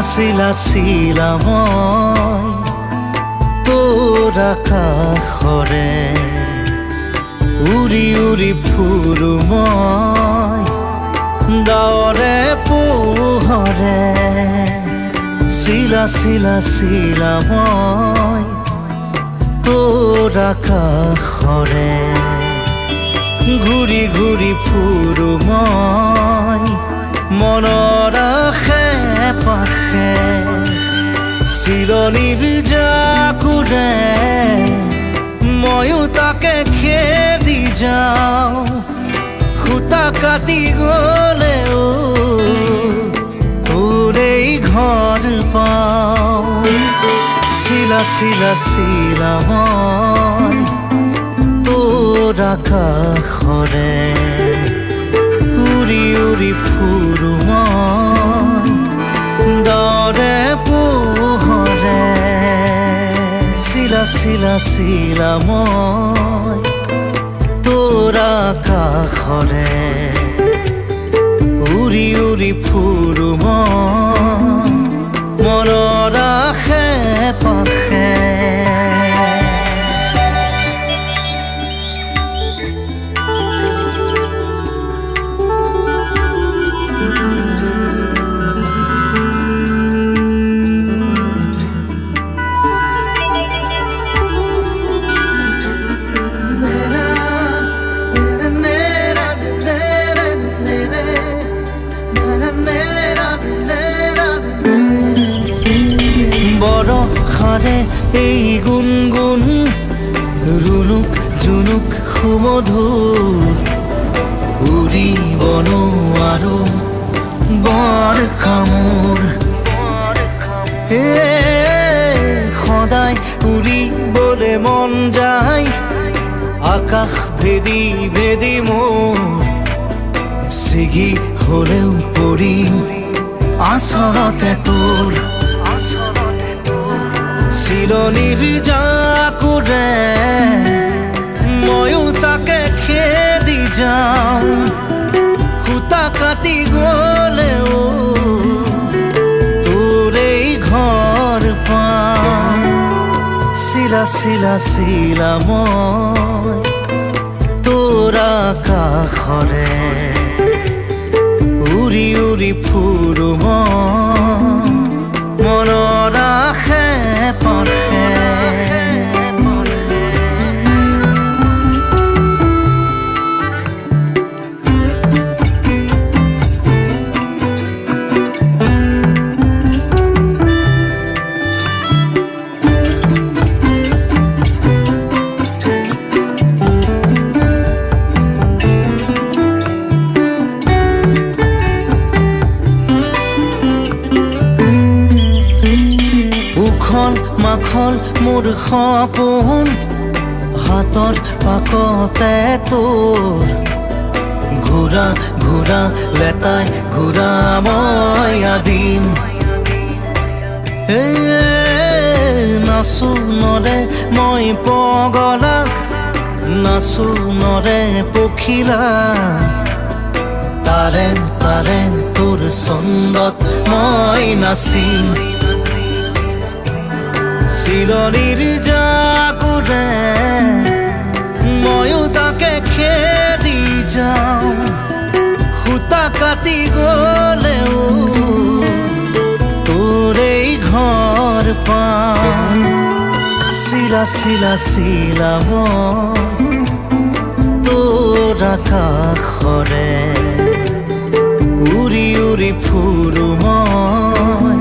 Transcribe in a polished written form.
চিলা চিলা মই তোৰ আকাশৰে উৰি উৰি ফুৰো মই ডাৱৰে পোহৰে চিলা চিলা চিলা মই তোৰ আকাশৰে ঘূৰি ঘূৰি ফুৰো মই মনৰ আশে পাশে চিলনিৰ জাকুৰে ময়ো তাকে খেদি যাওঁ সূতা কাটি গ'লেও তোৰেই ঘৰ পাওঁ চিলা চিলা চিলা মই তোৰ আকাশৰে উৰি উৰি ফুৰো মই ডাৱৰে পোহৰে চিলা চিলা চিলা মই তোৰ আকাশৰে উৰি উৰি ফুৰো মই মনৰ আশে পাশে বৰষাৰে এই গুণগুণ ৰুণুক জুনুক সুমধুৰ উৰিব নোৱাৰো বৰ কামোৰ সদায় উৰিবলে মন যায় আকাশ ভেদি ভেদি মোৰ ছিগি হলেও পৰিম আচলতে তোৰ চিলনিৰ জাকুৰে ময়ো তাকে খেদি যাওঁ সূতা কাটি গ'লেও তোৰেই ঘৰ পাওঁ চিলা চিলা চিলা মই তোৰ আকাশৰে উৰি উৰি ফুৰো মই মনৰ আশে পাশে উখল মাখল মোৰ সপোন হাতৰ পাকতে তোৰ ঘূৰা ঘূৰা লেতাই ঘূৰা মই আদিম নাচো নৰে মই পগলা নাচো নৰে পখিলা তাৰে তাৰে তোৰ ছন্দত মই নাচিম চিলনিৰ জাকুৰে ময়ো তাকে খেদি যাওঁ সূতা কাটি গ'লেও তোৰেই ঘৰ পাওঁ চিলা চিলা চিলা মই তোৰ আকাশৰে উৰি উৰি ফুৰো মই